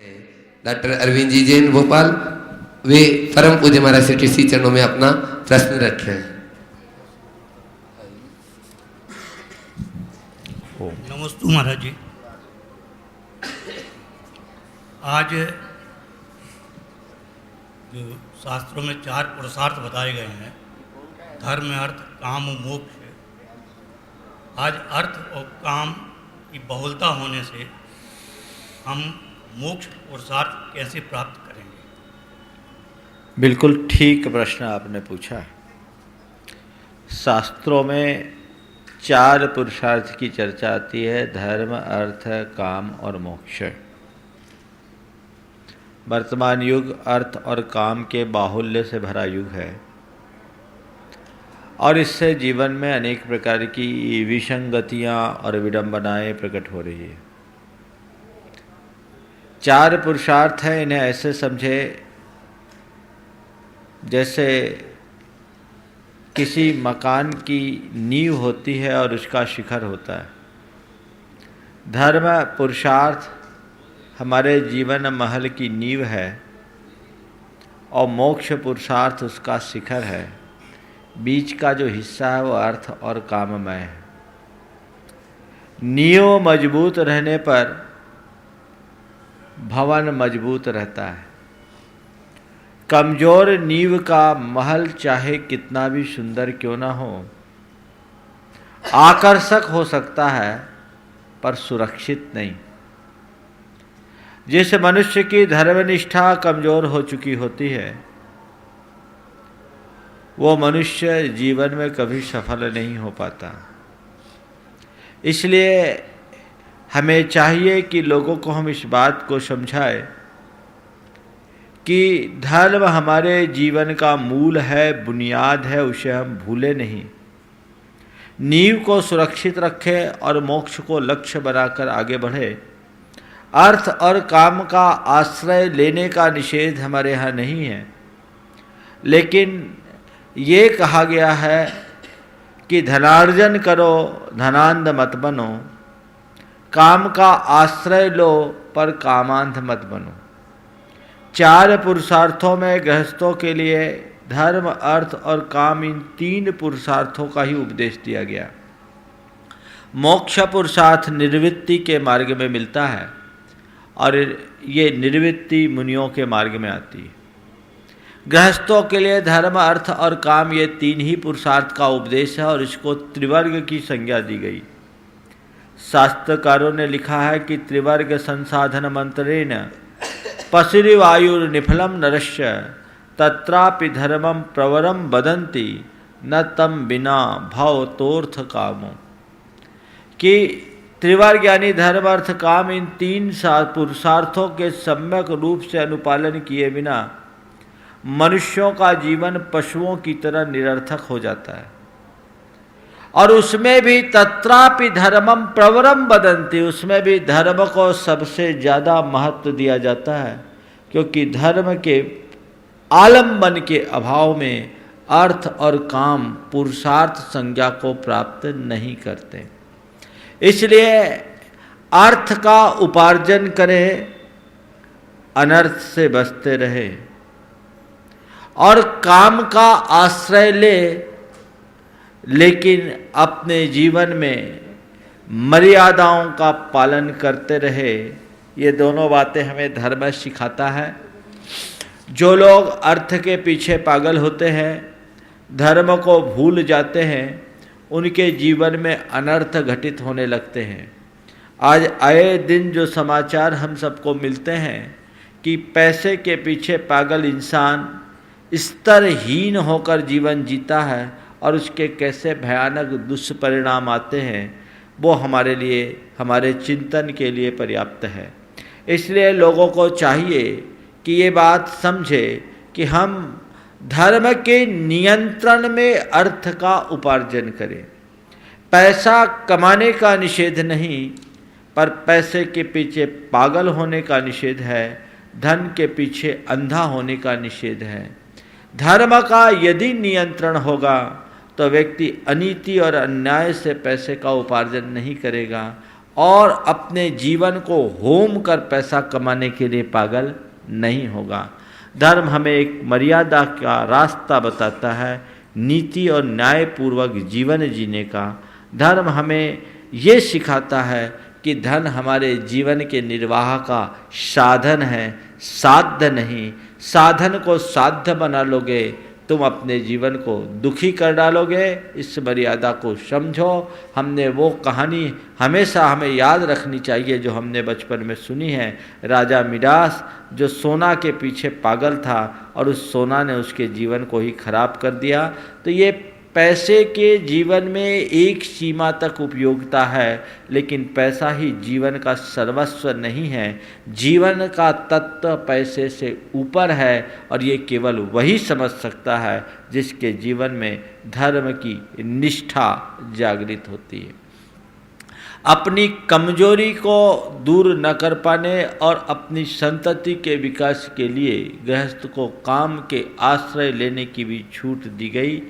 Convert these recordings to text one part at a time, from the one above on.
Doctor Arvind ji Jain Bhopal, वे परम पूज्य महाराज श्री कृषि चरणों में अपना प्रश्न रख रहे हैं। नमस्ते महाराज जी। आज जो शास्त्रों में 4 पुरुषार्थ बताए गए हैं, धर्म, अर्थ, काम और मोक्ष। आज अर्थ और काम की बहुलता होने से हम मोक्ष पुरुषार्थ कैसे प्राप्त करेंगे? बिल्कुल ठीक प्रश्न आपने पूछा। शास्त्रों में 4 पुरुषार्थ की चर्चा आती है, धर्म, अर्थ, काम और मोक्ष। वर्तमान युग अर्थ और काम के बाहुल्य से भरा युग है और इससे जीवन में अनेक प्रकार की विसंगतियां और विडंबनाएं प्रकट हो रही है। 4 पुरुषार्थ हैं, इन्हें ऐसे समझे जैसे किसी मकान की नींव होती है और उसका शिखर होता है। धर्म पुरुषार्थ हमारे जीवन महल की नींव है और मोक्ष पुरुषार्थ उसका शिखर है। बीच का जो हिस्सा है वो अर्थ और काममय है। नींव मजबूत रहने पर भवन मजबूत रहता है। कमजोर नींव का महल चाहे कितना भी सुंदर क्यों ना हो, आकर्षक हो सकता है पर सुरक्षित नहीं। जिस मनुष्य की धर्मनिष्ठा कमजोर हो चुकी होती है, वो मनुष्य जीवन में कभी सफल नहीं हो पाता। इसलिए हमें चाहिए कि लोगों को हम इस बात को समझाएं कि धर्म हमारे जीवन का मूल है, बुनियाद है, उसे हम भूले नहीं। नींव को सुरक्षित रखें और मोक्ष को लक्ष्य बनाकर आगे बढ़े। अर्थ और काम का आश्रय लेने का निषेध हमारे यहाँ नहीं है, लेकिन ये कहा गया है कि धनार्जन करो, धनांध मत बनो, काम का आश्रय लो पर कामांध मत बनो। 4 पुरुषार्थों में गृहस्थों के लिए धर्म, अर्थ और काम, इन 3 पुरुषार्थों का ही उपदेश दिया गया। मोक्ष पुरुषार्थ निर्वृत्ति के मार्ग में मिलता है और ये निर्वृत्ति मुनियों के मार्ग में आती है। गृहस्थों के लिए धर्म, अर्थ और काम, ये 3 ही पुरुषार्थ का उपदेश है और इसको त्रिवर्ग की संज्ञा दी गई। शास्त्रकारों ने लिखा है कि त्रिवर्ग संसाधन मंत्रेण पसिरिवायुर्निफलम नरस्य तत्रापि धर्मम प्रवरम बदंती न तम बिना भव तोर्थ कामो। कि त्रिवर्ग यानी धर्म, अर्थ, काम, इन 3 पुरुषार्थों के सम्यक रूप से अनुपालन किए बिना मनुष्यों का जीवन पशुओं की तरह निरर्थक हो जाता है। और उसमें भी तत्रापि धर्मम प्रवरम बदंती, उसमें भी धर्म को सबसे ज़्यादा महत्व दिया जाता है, क्योंकि धर्म के आलम्बन के अभाव में अर्थ और काम पुरुषार्थ संज्ञा को प्राप्त नहीं करते। इसलिए अर्थ का उपार्जन करें, अनर्थ से बचते रहे, और काम का आश्रय ले, लेकिन अपने जीवन में मर्यादाओं का पालन करते रहे। ये दोनों बातें हमें धर्म सिखाता है। जो लोग अर्थ के पीछे पागल होते हैं, धर्म को भूल जाते हैं, उनके जीवन में अनर्थ घटित होने लगते हैं। आज आए दिन जो समाचार हम सबको मिलते हैं कि पैसे के पीछे पागल इंसान स्तरहीन होकर जीवन जीता है और उसके कैसे भयानक दुष्परिणाम आते हैं, वो हमारे लिए, हमारे चिंतन के लिए पर्याप्त है। इसलिए लोगों को चाहिए कि ये बात समझे कि हम धर्म के नियंत्रण में अर्थ का उपार्जन करें। पैसा कमाने का निषेध नहीं, पर पैसे के पीछे पागल होने का निषेध है, धन के पीछे अंधा होने का निषेध है। धर्म का यदि नियंत्रण होगा तो व्यक्ति अनीति और अन्याय से पैसे का उपार्जन नहीं करेगा और अपने जीवन को होम कर पैसा कमाने के लिए पागल नहीं होगा। धर्म हमें एक मर्यादा का रास्ता बताता है, नीति और न्यायपूर्वक जीवन जीने का। धर्म हमें ये सिखाता है कि धन हमारे जीवन के निर्वाह का साधन है, साध्य नहीं। साधन को साध्य बना लोगे तुम अपने जीवन को दुखी कर डालोगे। इस मर्यादा को समझो। हमने वो कहानी हमेशा हमें याद रखनी चाहिए जो हमने बचपन में सुनी है। राजा मिडास जो सोना के पीछे पागल था और उस सोना ने उसके जीवन को ही खराब कर दिया। तो ये पैसे के जीवन में एक सीमा तक उपयोगिता है, लेकिन पैसा ही जीवन का सर्वस्व नहीं है। जीवन का तत्व पैसे से ऊपर है और ये केवल वही समझ सकता है जिसके जीवन में धर्म की निष्ठा जागृत होती है। अपनी कमजोरी को दूर न कर पाने और अपनी संतति के विकास के लिए गृहस्थ को काम के आश्रय लेने की भी छूट दी गई,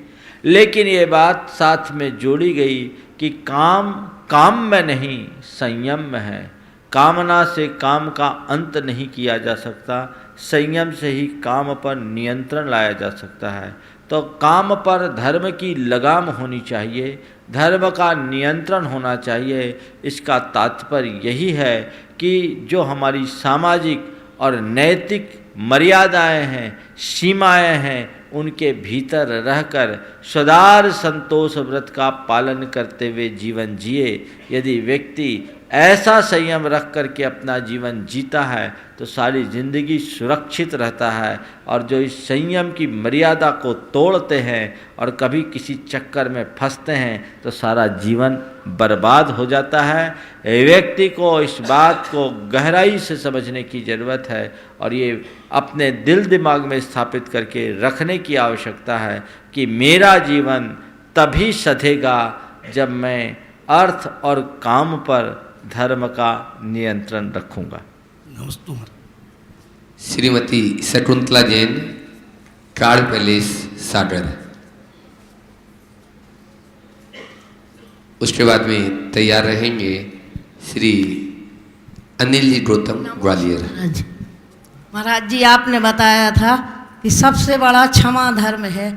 लेकिन ये बात साथ में जोड़ी गई कि काम काम में नहीं संयम में है। कामना से काम का अंत नहीं किया जा सकता, संयम से ही काम पर नियंत्रण लाया जा सकता है। तो काम पर धर्म की लगाम होनी चाहिए, धर्म का नियंत्रण होना चाहिए। इसका तात्पर्य यही है कि जो हमारी सामाजिक और नैतिक मर्यादाएं हैं, सीमाएं हैं, उनके भीतर रहकर सदार संतोष व्रत का पालन करते हुए जीवन जिए। यदि व्यक्ति ऐसा संयम रख कर के अपना जीवन जीता है तो सारी जिंदगी सुरक्षित रहता है। और जो इस संयम की मर्यादा को तोड़ते हैं और कभी किसी चक्कर में फंसते हैं तो सारा जीवन बर्बाद हो जाता है। व्यक्ति को इस बात को गहराई से समझने की ज़रूरत है और ये अपने दिल दिमाग में स्थापित करके रखने की आवश्यकता है कि मेरा जीवन तभी सधेगा जब मैं अर्थ और काम पर धर्म का नियंत्रण रखूंगा। नमस्ते। श्रीमती शकुंतला जैन, कार्ड पैलेस, सागर। उसके बाद में तैयार रहेंगे श्री अनिल जी गौतम, ग्वालियर। महाराज जी, आपने बताया था कि सबसे बड़ा क्षमा धर्म है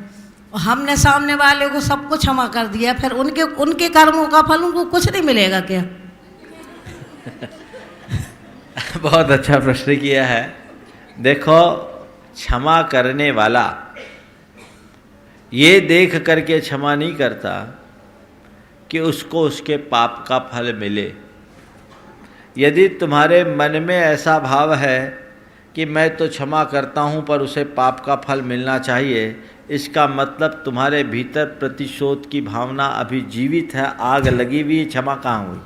और हमने सामने वाले को सबको क्षमा कर दिया, फिर उनके कर्मों का फल उनको कुछ नहीं मिलेगा क्या? बहुत अच्छा प्रश्न किया है। देखो, क्षमा करने वाला ये देख करके क्षमा नहीं करता कि उसको उसके पाप का फल मिले। यदि तुम्हारे मन में ऐसा भाव है कि मैं तो क्षमा करता हूँ पर उसे पाप का फल मिलना चाहिए, इसका मतलब तुम्हारे भीतर प्रतिशोध की भावना अभी जीवित है, आग लगी हुई, क्षमा कहाँ हुई?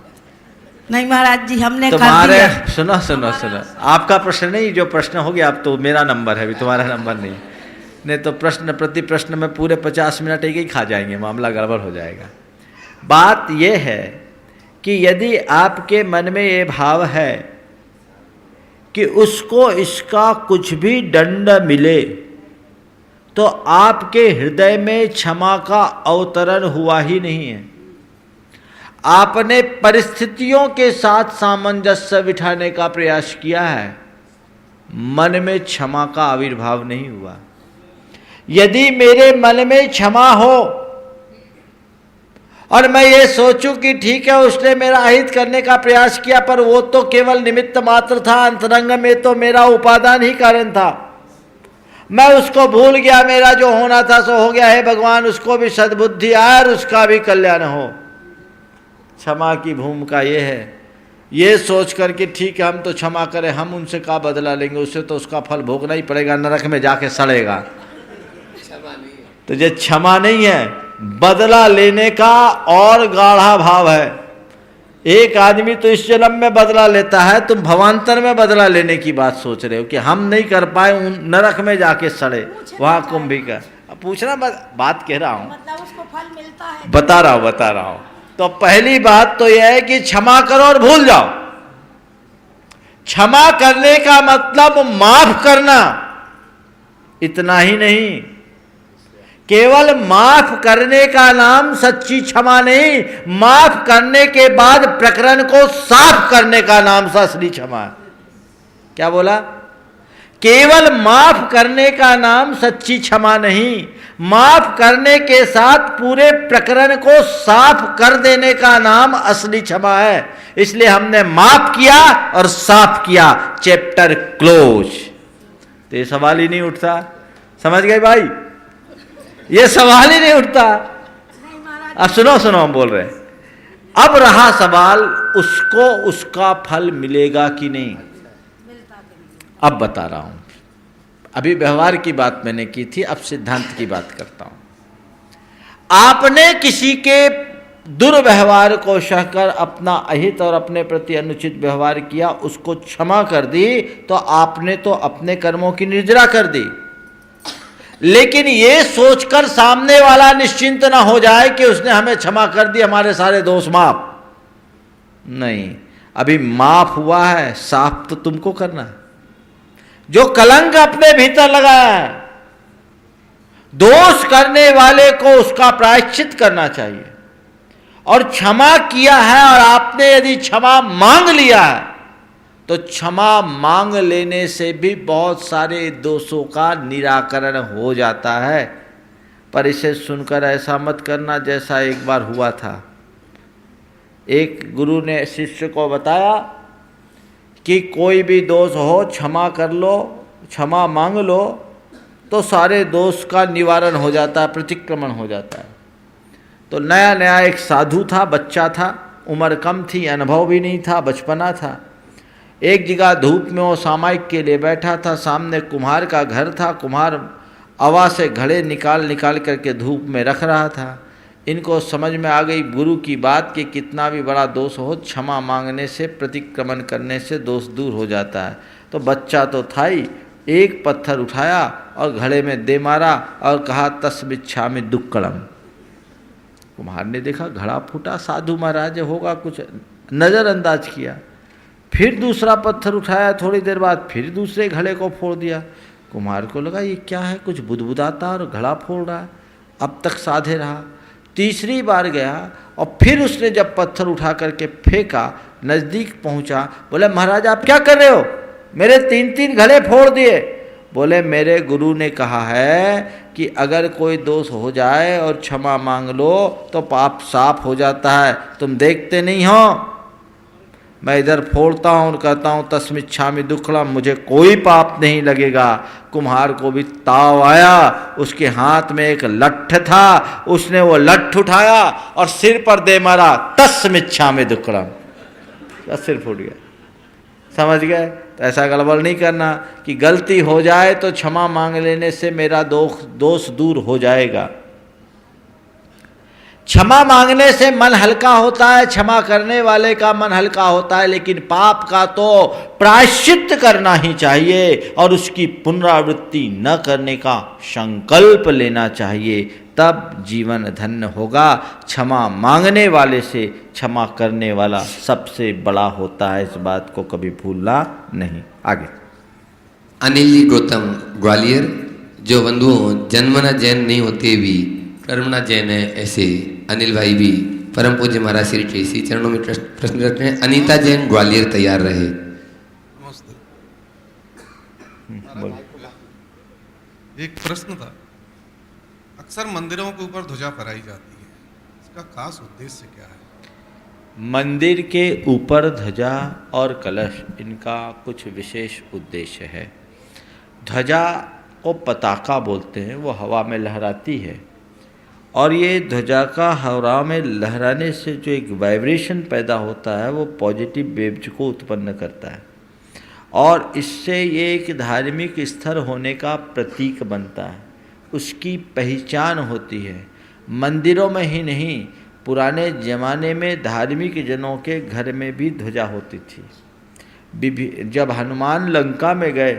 नहीं महाराज जी, हमने तुम्हारे कर दिया। सुनो सुनो सुनो, आपका प्रश्न नहीं, जो प्रश्न हो गया अब तो मेरा नंबर है, अभी तुम्हारा नंबर नहीं तो प्रश्न प्रति प्रश्न में पूरे 50 मिनट एक ही खा जाएंगे, मामला गड़बड़ हो जाएगा। बात यह है कि यदि आपके मन में ये भाव है कि उसको इसका कुछ भी दंड मिले तो आपके हृदय में क्षमा का अवतरण हुआ ही नहीं है। आपने परिस्थितियों के साथ सामंजस्य बिठाने का प्रयास किया है, मन में क्षमा का आविर्भाव नहीं हुआ। यदि मेरे मन में क्षमा हो और मैं ये सोचूं कि ठीक है उसने मेरा अहित करने का प्रयास किया पर वो तो केवल निमित्त मात्र था, अंतरंग में तो मेरा उपादान ही कारण था, मैं उसको भूल गया, मेरा जो होना था सो हो गया है, भगवान उसको भी सद्बुद्धि आए और उसका भी कल्याण हो। क्षमा की भूमिका ये है, ये सोच करके ठीक है हम तो क्षमा करें, हम उनसे का बदला लेंगे, उससे तो उसका फल भोगना ही पड़ेगा, नरक में जाके सड़ेगा। तो ये क्षमा नहीं है, बदला लेने का और गाढ़ा भाव है। एक आदमी तो इस जन्म में बदला लेता है, तुम भवांतर में बदला लेने की बात सोच रहे हो कि हम नहीं कर पाए, नरक में जाके सड़े, वहां कुंभिका। पूछना बात कह रहा हूं, मतलब उसको फल मिलता है। बता रहा हूं। तो पहली बात तो यह है कि क्षमा करो और भूल जाओ। क्षमा करने का मतलब माफ करना, इतना ही नहीं, केवल माफ करने का नाम सच्ची क्षमा नहीं, माफ करने के बाद प्रकरण को साफ करने का नाम असली क्षमा है। क्या बोला? केवल माफ करने का नाम सच्ची क्षमा नहीं, माफ करने के साथ पूरे प्रकरण को साफ कर देने का नाम असली क्षमा है। इसलिए हमने माफ किया और साफ किया, चैप्टर क्लोज। तो ये सवाल ही नहीं उठता। समझ गए भाई? ये सवाल ही नहीं उठता। अब सुनो सुनो, हम बोल रहे हैं। अब रहा सवाल, उसको उसका फल मिलेगा कि नहीं। अब बता रहा हूं। अभी व्यवहार की बात मैंने की थी, अब सिद्धांत की बात करता हूं। आपने किसी के दुर्व्यवहार को सहकर अपना अहित और अपने प्रति अनुचित व्यवहार किया, उसको क्षमा कर दी, तो आपने तो अपने कर्मों की निर्जरा कर दी। लेकिन ये सोचकर सामने वाला निश्चिंत ना हो जाए कि उसने हमें क्षमा कर दी, हमारे सारे दोष माफ। नहीं, अभी माफ हुआ है, साफ तो तुमको करना है। जो कलंक अपने भीतर लगाया है, दोष करने वाले को उसका प्रायश्चित करना चाहिए। और क्षमा किया है और आपने यदि क्षमा मांग लिया है, तो क्षमा मांग लेने से भी बहुत सारे दोषों का निराकरण हो जाता है। पर इसे सुनकर ऐसा मत करना जैसा एक बार हुआ था। एक गुरु ने शिष्य को बताया कि कोई भी दोष हो क्षमा कर लो, क्षमा मांग लो, तो सारे दोष का निवारण हो जाता है, प्रतिक्रमण हो जाता है। तो नया नया एक साधु था, बच्चा था, उम्र कम थी, अनुभव भी नहीं था, बचपना था। एक जगह धूप में वो सामायिक के लिए बैठा था, सामने कुम्हार का घर था। कुम्हार अवा से घड़े निकाल निकाल करके धूप में रख रहा था। इनको समझ में आ गई गुरु की बात कि कितना भी बड़ा दोष हो, क्षमा मांगने से, प्रतिक्रमण करने से दोष दूर हो जाता है। तो बच्चा तो था ही, एक पत्थर उठाया और घड़े में दे मारा और कहा तस्मिच्छामि दुक्कड़म। कुम्हार ने देखा घड़ा फूटा, साधु महाराज होगा कुछ, नज़रअंदाज किया। फिर दूसरा पत्थर उठाया, थोड़ी देर बाद फिर दूसरे घड़े को फोड़ दिया। कुम्हार को लगा ये क्या है, कुछ बुदबुदाता और घड़ा फोड़ रहा है। अब तक साधे रहा। तीसरी बार गया और फिर उसने जब पत्थर उठा करके फेंका, नज़दीक पहुंचा, बोले महाराज आप क्या कर रहे हो, मेरे 3-3 घड़े फोड़ दिए। बोले मेरे गुरु ने कहा है कि अगर कोई दोष हो जाए और क्षमा मांग लो तो पाप साफ हो जाता है। तुम देखते नहीं हो, मैं इधर फोड़ता हूँ और कहता हूँ तस्मिच्छामि दुक्कड़म, मुझे कोई पाप नहीं लगेगा। कुम्हार को भी ताव आया, उसके हाथ में एक लट्ठ था, उसने वो लट्ठ उठाया और सिर पर दे मारा, तस्मिच्छामि दुक्कड़म, सिर फूट गया। समझ गए? तो ऐसा गड़बड़ नहीं करना कि गलती हो जाए तो क्षमा मांग लेने से मेरा दोष दूर हो जाएगा। क्षमा मांगने से मन हल्का होता है, क्षमा करने वाले का मन हल्का होता है, लेकिन पाप का तो प्रायश्चित करना ही चाहिए और उसकी पुनरावृत्ति न करने का संकल्प लेना चाहिए, तब जीवन धन्य होगा। क्षमा मांगने वाले से क्षमा करने वाला सबसे बड़ा होता है, इस बात को कभी भूलना नहीं। आगे अनिल जी गौतम ग्वालियर, जो बंधुओं जन्मना जैन नहीं होते भी कर्मना जैन है, ऐसे अनिल भाई भी परम पूज्य महाराज श्री टेसी चरणों में प्रश्न रखते हैं। अनीता जैन ग्वालियर तैयार रहे। एक प्रश्न था, अक्सर मंदिरों के ऊपर ध्वजा फहराई जाती है, इसका खास उद्देश्य क्या है? मंदिर के ऊपर ध्वजा और कलश, इनका कुछ विशेष उद्देश्य है। ध्वजा को पताका बोलते हैं, वो हवा में लहराती है और ये ध्वजा का हवा में लहराने से जो एक वाइब्रेशन पैदा होता है वो पॉजिटिव वेव्स को उत्पन्न करता है और इससे ये एक धार्मिक स्थल होने का प्रतीक बनता है, उसकी पहचान होती है। मंदिरों में ही नहीं, पुराने ज़माने में धार्मिक जनों के घर में भी ध्वजा होती थी। जब हनुमान लंका में गए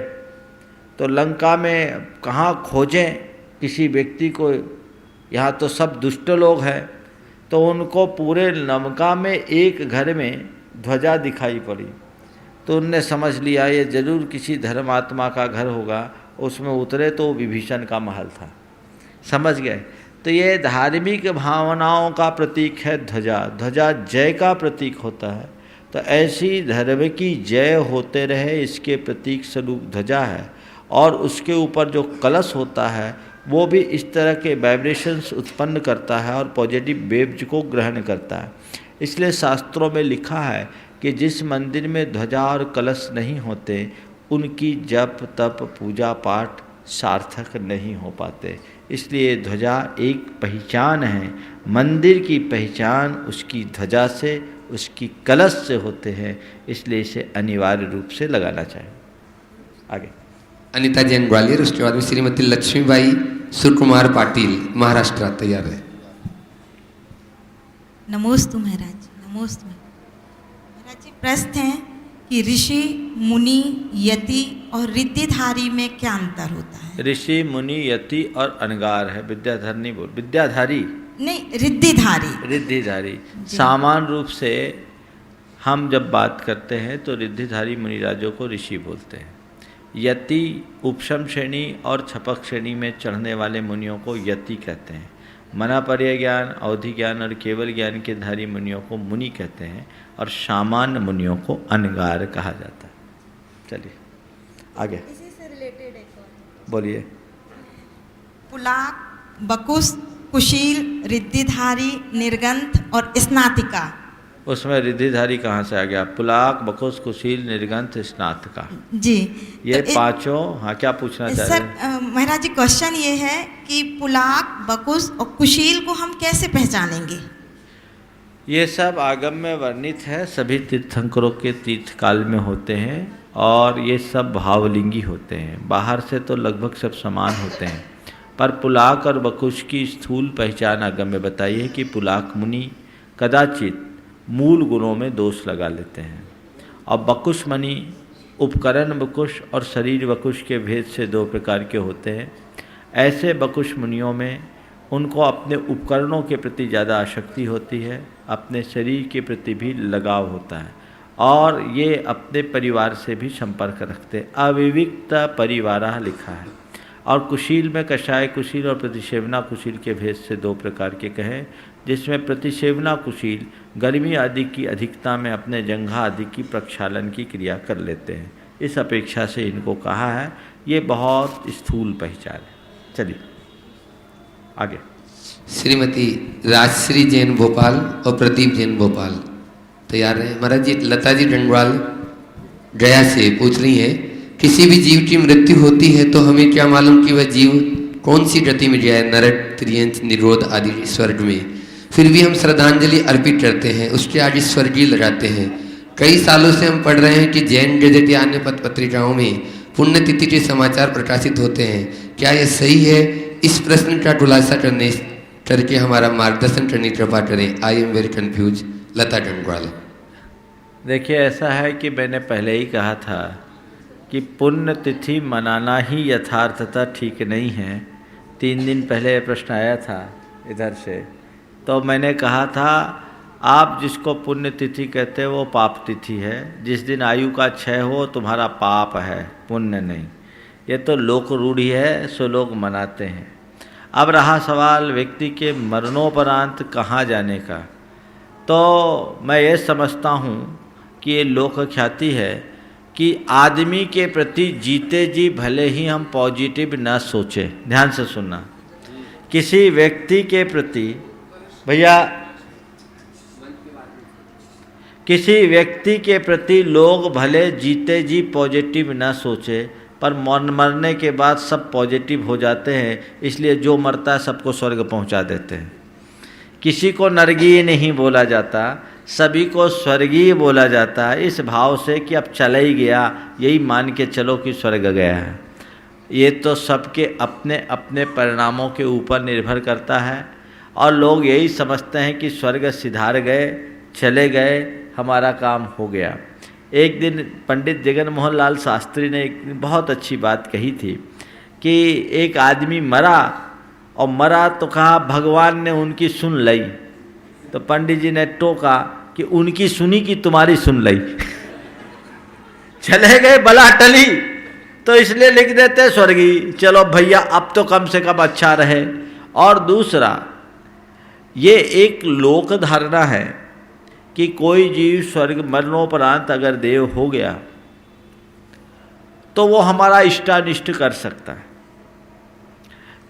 तो लंका में कहाँ खोजें किसी व्यक्ति को, यहाँ तो सब दुष्ट लोग हैं, तो उनको पूरे लंका में एक घर में ध्वजा दिखाई पड़ी। तो उनने समझ लिया ये जरूर किसी धर्मात्मा का घर होगा। उसमें उतरे तो विभीषण का महल था। समझ गए? तो ये धार्मिक भावनाओं का प्रतीक है ध्वजा। ध्वजा जय का प्रतीक होता है, तो ऐसी धर्म की जय होते रहे इसके प्रतीक स्वरूप ध्वजा है। और उसके ऊपर जो कलश होता है वो भी इस तरह के वाइब्रेशंस उत्पन्न करता है और पॉजिटिव वेव्स को ग्रहण करता है। इसलिए शास्त्रों में लिखा है कि जिस मंदिर में ध्वजा और कलश नहीं होते उनकी जप तप पूजा पाठ सार्थक नहीं हो पाते। इसलिए ध्वजा एक पहचान है, मंदिर की पहचान उसकी ध्वजा से उसकी कलश से होते हैं, इसलिए इसे अनिवार्य रूप से लगाना चाहिए। आगे अनिता जैन ग्वालियर, उसके बाद में श्रीमती लक्ष्मीबाई सुकुमार पाटिल महाराष्ट्र तैयार है। नमोस्तु महाराज जी, नमोस्तु महाराज जी। प्रश्न है कि ऋषि मुनि यति और रिद्धिधारी में क्या अंतर होता है? ऋषि मुनि यति और अनगार है, विद्याधर नहीं बोल, विद्याधारी नहीं, रिद्धिधारी। रिद्धिधारी सामान्य रूप से हम जब बात करते हैं तो रिद्धिधारी मुनिराजों को ऋषि बोलते हैं। यति उपशम श्रेणी और छपक श्रेणी में चढ़ने वाले मुनियों को यति कहते हैं। मनापर्य ज्ञान, अवधि ज्ञान और केवल ज्ञान के धारी मुनियों को मुनि कहते हैं और सामान्य मुनियों को अनगार कहा जाता है। चलिए आगे, इसी से रिलेटेड एक और बोलिए। पुलाक, बकुस, कुशील, रिद्धिधारी, निर्गंथ और स्नातिका। उसमें रिद्धिधारी कहाँ से आ गया? पुलाक, बकुस, कुशील, निर्गंथ, स्नातिका। जी ये तो पांचों। हाँ, क्या पूछना चाह रहे सर हैं? महाराज जी, क्वेश्चन ये है कि पुलाक, बकुस और कुशील को हम कैसे पहचानेंगे? ये सब आगम में वर्णित है, सभी तीर्थंकरों के तीर्थकाल में होते हैं और ये सब भावलिंगी होते हैं। बाहर से तो लगभग सब समान होते हैं, पर पुलाक और बकुश की स्थूल पहचान आगम में बताई है कि पुलाक मुनि कदाचित मूल गुणों में दोष लगा लेते हैं और बकुश मुनि उपकरण बकुश और शरीर बकुश के भेद से दो प्रकार के होते हैं। ऐसे बकुश मुनियों में उनको अपने उपकरणों के प्रति ज़्यादा आसक्ति होती है, अपने शरीर के प्रति भी लगाव होता है और ये अपने परिवार से भी संपर्क रखते हैं। अविविक्त परिवारा लिखा है। और कुशील में कषाय कुशील और प्रतिसेवना कुशील के भेद से दो प्रकार के कहें, जिसमें प्रतिसेवना कुशील गर्मी आदि की अधिकता में अपने जंघा आदि की प्रक्षालन की क्रिया कर लेते हैं। इस अपेक्षा से इनको कहा है, ये बहुत स्थूल पहचान है। चलिए आगे। श्रीमती राजश्री जैन भोपाल और प्रदीप जैन भोपाल तैयार है। महाराज जी लता जी डंडवाल गया से पूछ रही हैं, किसी भी जीव की मृत्यु होती है तो हमें क्या मालूम कि वह जीव कौन सी गति में गया है, नरक, त्रियंच, निरोध आदि स्वर्ग में। फिर भी हम श्रद्धांजलि अर्पित करते हैं, उसके आगे स्वर्गीय लगाते हैं। कई सालों से हम पढ़ रहे हैं कि जैन गजट या अन्य पत्रिकाओं में पुण्यतिथि के समाचार प्रकाशित होते हैं, क्या यह सही है? इस प्रश्न का खुलासा करके हमारा मार्गदर्शन करने की कृपा करें। I am very confuse. Lata Dandwal. देखिए, ऐसा है कि मैंने पहले ही कहा था कि पुण्यतिथि मनाना ही यथार्थता ठीक नहीं है। 3 दिन पहले यह प्रश्न आया था इधर से, तो मैंने कहा था आप जिसको पुण्यतिथि कहते हैं वो पाप तिथि है। जिस दिन आयु का क्षय हो तुम्हारा पाप है, पुण्य नहीं। ये तो लोक रूढ़ी है, सो लोग मनाते हैं। अब रहा सवाल व्यक्ति के मरणोपरांत कहाँ जाने का, तो मैं ये समझता हूँ कि ये लोक ख्याति है कि आदमी के प्रति जीते जी भले ही हम पॉजिटिव न सोचें। ध्यान से सुनना, किसी व्यक्ति के प्रति, भैया, किसी व्यक्ति के प्रति लोग भले जीते जी पॉजिटिव न सोचे, पर मरने के बाद सब पॉजिटिव हो जाते हैं। इसलिए जो मरता है सबको स्वर्ग पहुंचा देते हैं। किसी को नरकीय नहीं बोला जाता, सभी को स्वर्गीय बोला जाता है, इस भाव से कि अब चला ही गया, यही मान के चलो कि स्वर्ग गया है। ये तो सबके अपने अपने परिणामों के ऊपर निर्भर करता है और लोग यही समझते हैं कि स्वर्ग सिधार गए, चले गए, हमारा काम हो गया। एक दिन पंडित जगन मोहन लाल शास्त्री ने एक बहुत अच्छी बात कही थी कि एक आदमी मरा और मरा तो कहा भगवान ने उनकी सुन लई, तो पंडित जी ने टोका कि उनकी सुनी कि तुम्हारी सुन लई। चले गए, बला टली, तो इसलिए लिख देते स्वर्गीय। चलो भैया अब तो कम से कम अच्छा रहे। और दूसरा, ये एक लोक धारणा है कि कोई जीव स्वर्ग मरणोपरांत अगर देव हो गया तो वो हमारा इष्टानिष्ट कर सकता है।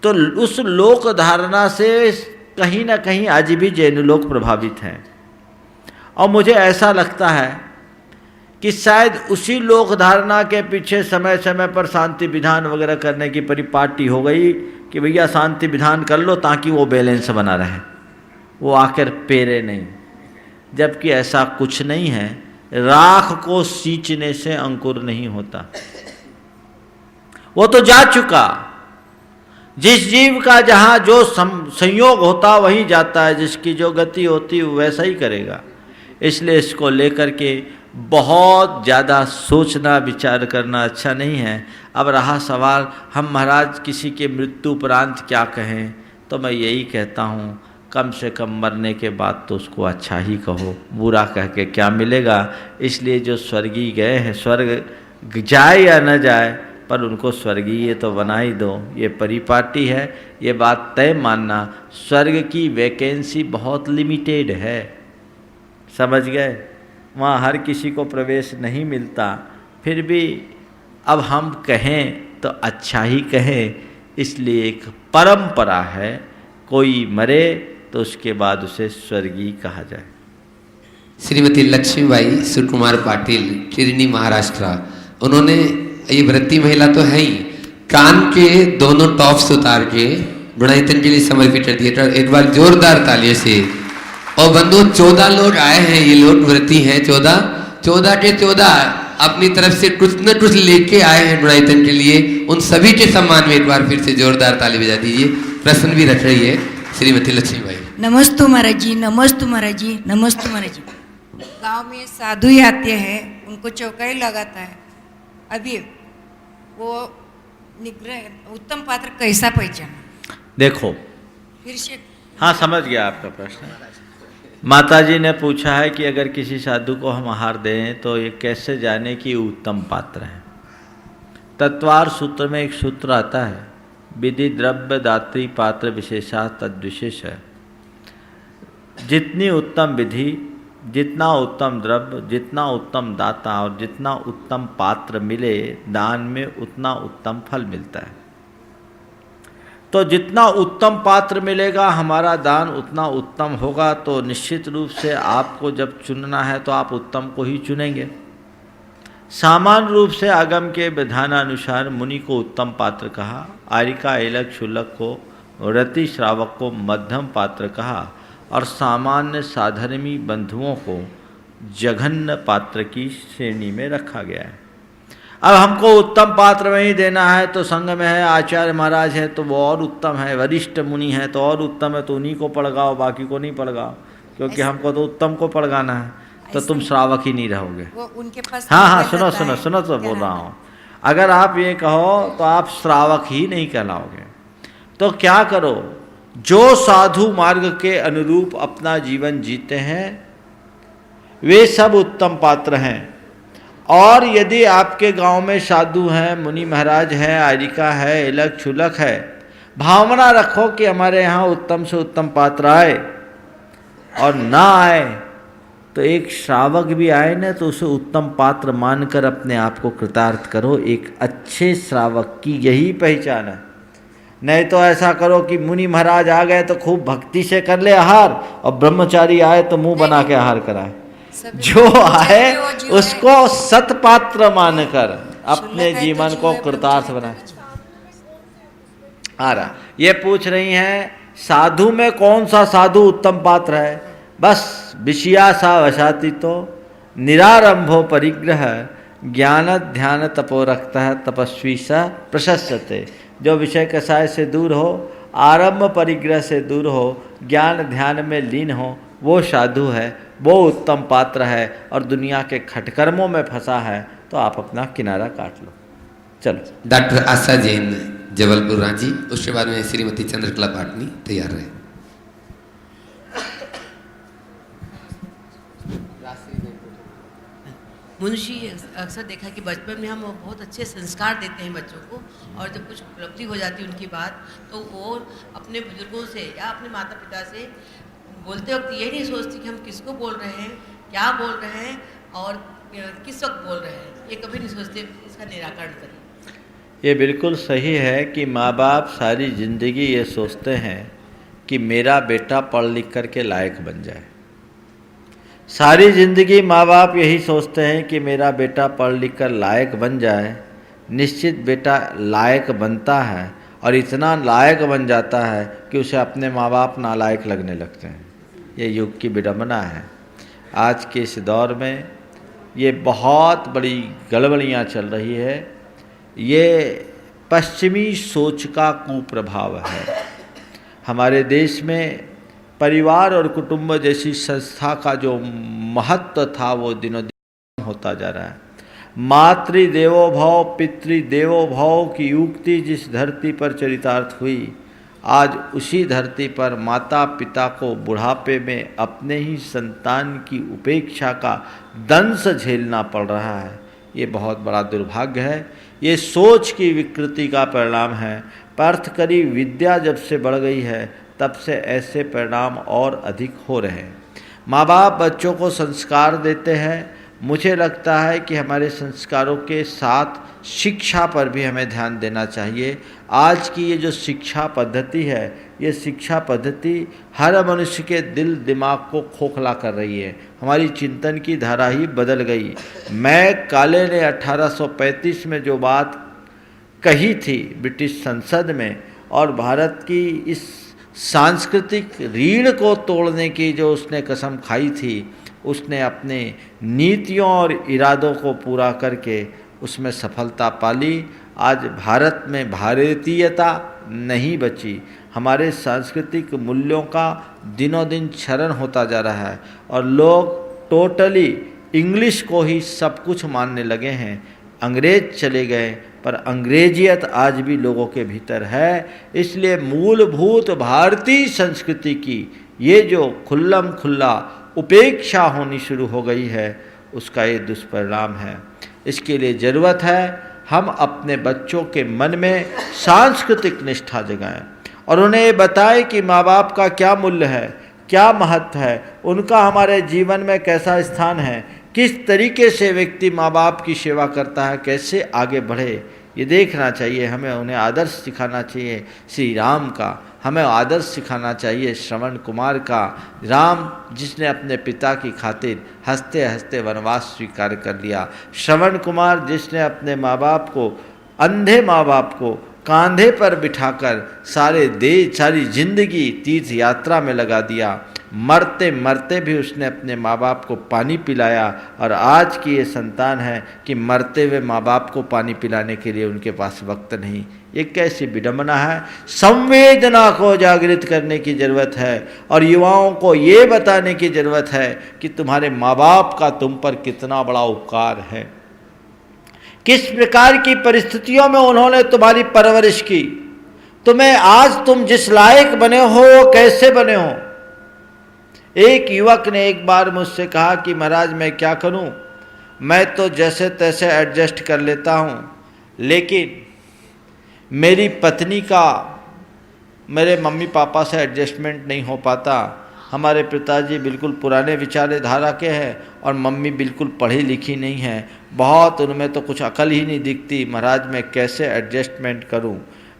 तो उस लोक धारणा से कहीं ना कहीं आज भी जैन लोग प्रभावित हैं। और मुझे ऐसा लगता है कि शायद उसी लोक धारणा के पीछे समय समय पर शांति विधान वगैरह करने की परिपाटी हो गई कि भैया शांति विधान कर लो ताकि वो बैलेंस बना रहे, वो आकर पेरे नहीं। जबकि ऐसा कुछ नहीं है। राख को सींचने से अंकुर नहीं होता, वो तो जा चुका। जिस जीव का जहाँ जो संयोग होता वहीं जाता है, जिसकी जो गति होती वो वैसा ही करेगा। इसलिए इसको लेकर के बहुत ज़्यादा सोचना विचार करना अच्छा नहीं है। अब रहा सवाल हम महाराज किसी के मृत्यु उपरांत क्या कहें, तो मैं यही कहता हूँ कम से कम मरने के बाद तो उसको अच्छा ही कहो, बुरा कह के क्या मिलेगा। इसलिए जो स्वर्गीय गए हैं, स्वर्ग जाए या न जाए पर उनको स्वर्गीय तो बना ही दो, ये परिपाटी है। ये बात तय मानना, स्वर्ग की वैकेंसी बहुत लिमिटेड है, समझ गए। वहाँ हर किसी को प्रवेश नहीं मिलता। फिर भी अब हम कहें तो अच्छा ही कहें, इसलिए एक परंपरा है, कोई मरे तो उसके बाद उसे स्वर्गीय कहा जाए। श्रीमती लक्ष्मीबाई सुकुमार पाटिल, चिरनी, महाराष्ट्र, उन्होंने, ये व्रती महिला तो है ही, कान के दोनों टॉप्स उतार के गुणायतन के लिए समर्पित कर दिए। एक बार जोरदार तालियों से। और बंधु 14 लोग आए हैं, ये लोग व्रती हैं, 14 के 14 अपनी तरफ से कुछ न कुछ लेके आए हैं गुणायतन के लिए। उन सभी के सम्मान में एक बार फिर से जोरदार ताली बजा दीजिए। प्रश्न भी रख रही है श्रीमती लक्ष्मीबाई। नमस्तु महाराज जी, नमस्तु महाराज जी, नमस्तु महाराज जी। गांव में साधु आते हैं, उनको चौकाई लगाता है। अभी वो निग्रह उत्तम पात्र कैसा पहचाना? देखो, फिर से हाँ समझ गया आपका प्रश्न। माता जी ने पूछा है कि अगर किसी साधु को हम आहार दें तो ये कैसे जाने कि उत्तम पात्र है। तत्वार सूत्र में एक सूत्र आता है, विधि द्रव्य दात्री पात्र विशेषा तद्विशेष है। जितनी उत्तम विधि, जितना उत्तम द्रव्य, जितना उत्तम दाता और जितना उत्तम पात्र मिले, दान में उतना उत्तम फल मिलता है। तो जितना उत्तम पात्र मिलेगा हमारा दान उतना उत्तम होगा। तो निश्चित रूप से आपको जब चुनना है तो आप उत्तम को ही चुनेंगे। सामान्य रूप से आगम के विधानानुसार मुनि को उत्तम पात्र कहा, आरिका एलक शुल्लक को, रति श्रावक को मध्यम पात्र कहा और सामान्य साधर्मी बंधुओं को जघन्य पात्र की श्रेणी में रखा गया है। अब हमको उत्तम पात्र में ही देना है तो संघ में है आचार्य महाराज है तो वो और उत्तम है, वरिष्ठ मुनि है तो और उत्तम है, तो उन्हीं को पड़गाओ, बाकी को नहीं पड़गाओ, क्योंकि हमको तो उत्तम को पड़गाना है। तो तुम श्रावक ही नहीं रहोगे। वो उनके पास हाँ सुनो तो बोल रहा हूँ। अगर आप ये कहो तो आप श्रावक ही नहीं कहलाओगे। तो क्या करो, जो साधु मार्ग के अनुरूप अपना जीवन जीते हैं वे सब उत्तम पात्र हैं। और यदि आपके गांव में साधु हैं, मुनि महाराज हैं, आरिका है, एलक छुलक है, भावना रखो कि हमारे यहाँ उत्तम से उत्तम पात्र आए, और ना आए तो एक श्रावक भी आए ना तो उसे उत्तम पात्र मानकर अपने आप को कृतार्थ करो। एक अच्छे श्रावक की यही पहचान है। नहीं तो ऐसा करो कि मुनि महाराज आ गए तो खूब भक्ति से कर ले आहार, और ब्रह्मचारी आए तो मुंह बना के आहार कराए। जो आए उसको सतपात्र मानकर अपने जीवन को कृतार्थ बनाए। आ रहा, ये पूछ रही हैं साधु में कौन सा साधु उत्तम पात्र है? बस विषया सा वशाती तो निरारंभो परिग्रह ज्ञान ध्यान तपो रखता है तपस्वी सा प्रशस्यते। जो विषय कषाय से दूर हो, आरंभ परिग्रह से दूर हो, ज्ञान ध्यान में लीन हो, वो साधु है, वो उत्तम पात्र है। और दुनिया के खटकर्मों में फंसा है तो आप अपना किनारा काट लो। चलो। डॉक्टर आशा जैन, जबलपुर, रांची, उसके बाद में श्रीमती चंद्रकला पाटनी तैयार रहे। मुंशी अक्सर देखा कि बचपन में हम बहुत अच्छे संस्कार देते हैं बच्चों को, और जब कुछ उपलब्धि हो जाती है उनकी बात, तो वो अपने बुजुर्गों से या अपने माता पिता से बोलते वक्त ये नहीं सोचती कि हम किसको बोल रहे हैं, क्या बोल रहे हैं और किस वक्त बोल रहे हैं, ये कभी नहीं सोचते। इसका निराकरण करें। ये बिल्कुल सही है कि माँ बाप सारी ज़िंदगी ये सोचते हैं कि मेरा बेटा पढ़ लिख कर के लायक बन जाए। सारी ज़िंदगी माँ बाप यही सोचते हैं कि मेरा बेटा पढ़ लिख कर लायक बन जाए। निश्चित बेटा लायक बनता है और इतना लायक बन जाता है कि उसे अपने माँ बाप नालायक लगने लगते हैं। ये युग की विडंबना है। आज के इस दौर में ये बहुत बड़ी गड़बड़ियाँ चल रही है। ये पश्चिमी सोच का कुप्रभाव है। हमारे देश में परिवार और कुटुंब जैसी संस्था का जो महत्व था वो दिनों दिन होता जा रहा है। मातृदेवो भव पितृदेवो भव की उक्ति जिस धरती पर चरितार्थ हुई, आज उसी धरती पर माता पिता को बुढ़ापे में अपने ही संतान की उपेक्षा का दंश झेलना पड़ रहा है। ये बहुत बड़ा दुर्भाग्य है। ये सोच की विकृति का परिणाम है। पार्थकरी विद्या जब से बढ़ गई है तब से ऐसे परिणाम और अधिक हो रहे हैं। माँ बाप बच्चों को संस्कार देते हैं। मुझे लगता है कि हमारे संस्कारों के साथ शिक्षा पर भी हमें ध्यान देना चाहिए। आज की ये जो शिक्षा पद्धति है, ये शिक्षा पद्धति हर मनुष्य के दिल दिमाग को खोखला कर रही है। हमारी चिंतन की धारा ही बदल गई। मैं काले ने 1835 में जो बात कही थी ब्रिटिश संसद में, और भारत की इस सांस्कृतिक रीढ़ को तोड़ने की जो उसने कसम खाई थी, उसने अपने नीतियों और इरादों को पूरा करके उसमें सफलता पाली। आज भारत में भारतीयता नहीं बची। हमारे सांस्कृतिक मूल्यों का दिनों दिन क्षरण होता जा रहा है और लोग टोटली इंग्लिश को ही सब कुछ मानने लगे हैं। अंग्रेज चले गए पर अंग्रेजियत आज भी लोगों के भीतर है। इसलिए मूलभूत भारतीय संस्कृति की ये जो खुल्लम खुल्ला उपेक्षा होनी शुरू हो गई है, उसका ये दुष्परिणाम है। इसके लिए ज़रूरत है हम अपने बच्चों के मन में सांस्कृतिक निष्ठा जगाएं और उन्हें ये बताएं कि माँ बाप का क्या मूल्य है, क्या महत्व है, उनका हमारे जीवन में कैसा स्थान है, किस तरीके से व्यक्ति माँ बाप की सेवा करता है, कैसे आगे बढ़े, ये देखना चाहिए। हमें उन्हें आदर्श सिखाना चाहिए श्री राम का, हमें आदर्श सिखाना चाहिए श्रवण कुमार का। राम जिसने अपने पिता की खातिर हंसते हंसते वनवास स्वीकार कर लिया। श्रवण कुमार जिसने अपने माँ बाप को, अंधे माँ बाप को कांधे पर बिठाकर सारी जिंदगी तीर्थ यात्रा में लगा दिया। मरते मरते भी उसने अपने माँ बाप को पानी पिलाया। और आज की ये संतान है कि मरते हुए माँ बाप को पानी पिलाने के लिए उनके पास वक्त नहीं। ये कैसी विडंबना है। संवेदना को जागृत करने की ज़रूरत है और युवाओं को ये बताने की ज़रूरत है कि तुम्हारे माँ बाप का तुम पर कितना बड़ा उपकार है, किस प्रकार की परिस्थितियों में उन्होंने तुम्हारी परवरिश की, तुम्हें आज तुम जिस लायक बने हो वो कैसे बने हो। एक युवक ने एक बार मुझसे कहा कि महाराज मैं क्या करूं, मैं तो जैसे तैसे एडजस्ट कर लेता हूं, लेकिन मेरी पत्नी का मेरे मम्मी पापा से एडजस्टमेंट नहीं हो पाता। हमारे पिताजी बिल्कुल पुराने विचारधारा के हैं और मम्मी बिल्कुल पढ़ी लिखी नहीं है, बहुत उनमें तो कुछ अकल ही नहीं दिखती। महाराज मैं कैसे एडजस्टमेंट करूं।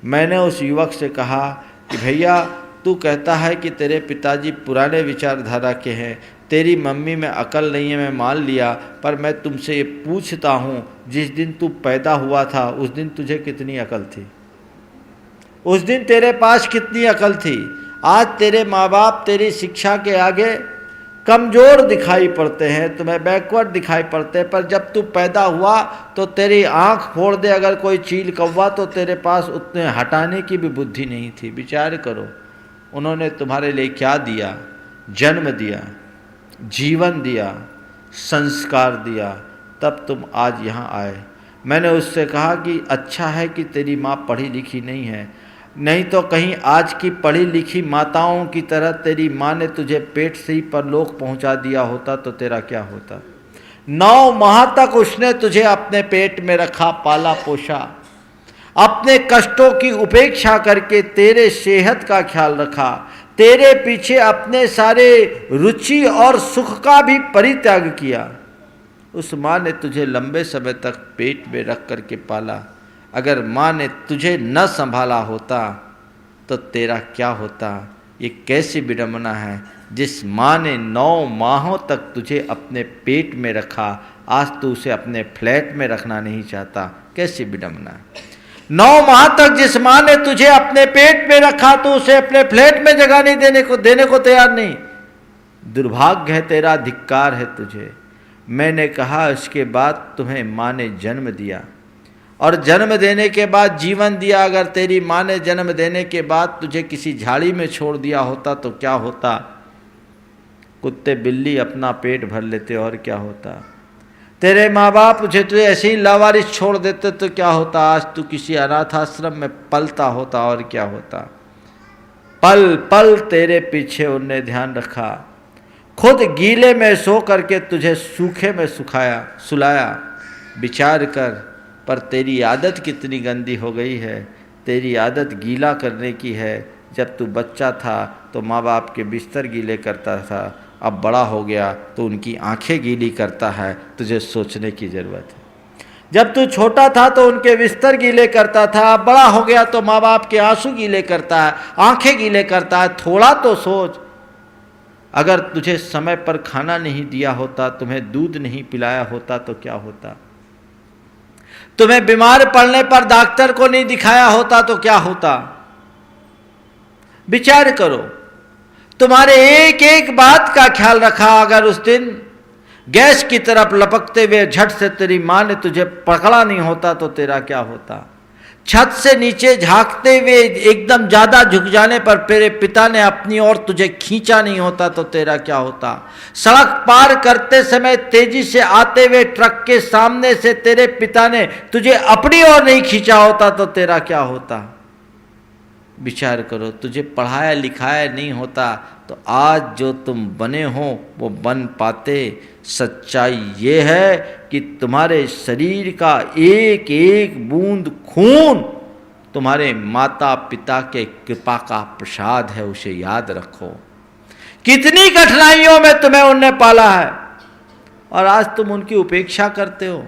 मैंने उस युवक से कहा कि भैया तू कहता है कि तेरे पिताजी पुराने विचारधारा के हैं, तेरी मम्मी में अकल नहीं है, मैं मान लिया, पर मैं तुमसे ये पूछता हूँ जिस दिन तू पैदा हुआ था उस दिन तुझे कितनी अकल थी, उस दिन तेरे पास कितनी अकल थी। आज तेरे माँ बाप तेरी शिक्षा के आगे कमज़ोर दिखाई पड़ते हैं, तुम्हें बैकवर्ड दिखाई पड़ते हैं, पर जब तू पैदा हुआ तो तेरी आँख फोड़ दे अगर कोई चील कौवा तो तेरे पास उतने हटाने की भी बुद्धि नहीं थी। विचार करो उन्होंने तुम्हारे लिए क्या दिया, जन्म दिया, जीवन दिया, संस्कार दिया, तब तुम आज यहाँ आए। मैंने उससे कहा कि अच्छा है कि तेरी माँ पढ़ी लिखी नहीं है, नहीं तो कहीं आज की पढ़ी लिखी माताओं की तरह तेरी माँ ने तुझे पेट से ही परलोक पहुँचा दिया होता तो तेरा क्या होता। 9 माह तक उसने तुझे अपने पेट में रखा, पाला पोषा, अपने कष्टों की उपेक्षा करके तेरे सेहत का ख्याल रखा, तेरे पीछे अपने सारे रुचि और सुख का भी परित्याग किया। उस माँ ने तुझे लंबे समय तक पेट में रख करके पाला। अगर माँ ने तुझे न संभाला होता तो तेरा क्या होता। ये कैसी विडंबना है। जिस माँ ने 9 माहों तक तुझे अपने पेट में रखा, आज तू उसे अपने फ्लैट में रखना नहीं चाहता। कैसी विडंबना है। 9 माह तक जिस माँ ने तुझे अपने पेट में रखा, तो उसे अपने फ्लैट में जगह नहीं देने को तैयार नहीं। दुर्भाग्य है तेरा, धिक्कार है तुझे। मैंने कहा इसके बाद तुम्हें माँ ने जन्म दिया, और जन्म देने के बाद जीवन दिया। अगर तेरी माँ ने जन्म देने के बाद तुझे किसी झाड़ी में छोड़ दिया होता तो क्या होता। कुत्ते बिल्ली अपना पेट भर लेते, और क्या होता। तेरे माँ बाप तुझे ऐसे ही लावारिस छोड़ देते तो क्या होता। आज तू किसी अनाथ आश्रम में पलता होता, और क्या होता। पल पल तेरे पीछे उनने ध्यान रखा, खुद गीले में सो करके तुझे सूखे में सुलाया। विचार कर, पर तेरी आदत कितनी गंदी हो गई है। तेरी आदत गीला करने की है। जब तू बच्चा था तो माँ बाप के बिस्तर गीले करता था, अब बड़ा हो गया तो उनकी आंखें गीली करता है। तुझे सोचने की ज़रूरत है। जब तू छोटा था तो उनके बिस्तर गीले करता था, अब बड़ा हो गया तो माँ बाप के आंसू गीले करता है, आंखें गीले करता है। थोड़ा तो सोच। अगर तुझे समय पर खाना नहीं दिया होता, तुम्हें दूध नहीं पिलाया होता तो क्या होता। तुम्हें बीमार पड़ने पर डॉक्टर को नहीं दिखाया होता तो क्या होता। विचार करो। तुम्हारे एक एक बात का ख्याल रखा। अगर उस दिन गैस की तरफ लपकते हुए झट से तेरी माँ ने तुझे पकड़ा नहीं होता तो तेरा क्या होता। छत से नीचे झांकते हुए एकदम ज़्यादा झुक जाने पर तेरे पिता ने अपनी ओर तुझे खींचा नहीं होता तो तेरा क्या होता। सड़क पार करते समय तेजी से आते हुए ट्रक के सामने से तेरे पिता ने तुझे अपनी ओर नहीं खींचा होता तो तेरा क्या होता। विचार करो। तुझे पढ़ाया लिखाया नहीं होता तो आज जो तुम बने हो वो बन पाते। सच्चाई ये है कि तुम्हारे शरीर का एक एक बूंद खून तुम्हारे माता पिता के कृपा का प्रसाद है, उसे याद रखो। कितनी कठिनाइयों में तुम्हें उन्होंने पाला है और आज तुम उनकी उपेक्षा करते हो।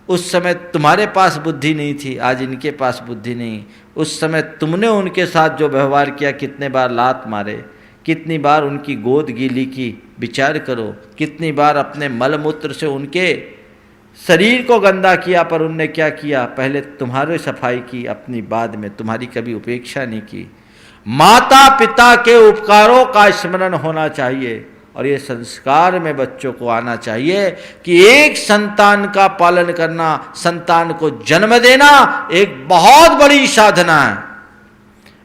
उस समय तुम्हारे पास बुद्धि नहीं थी, आज इनके पास बुद्धि नहीं। उस समय तुमने उनके साथ जो व्यवहार किया, कितने बार लात मारे, कितनी बार उनकी गोद गीली की। विचार करो। कितनी बार अपने मलमूत्र से उनके शरीर को गंदा किया, पर उनने क्या किया, पहले तुम्हारी सफाई की अपनी, बाद में तुम्हारी कभी उपेक्षा नहीं की। माता पिता के उपकारों का स्मरण होना चाहिए और ये संस्कार में बच्चों को आना चाहिए कि एक संतान का पालन करना, संतान को जन्म देना एक बहुत बड़ी साधना है।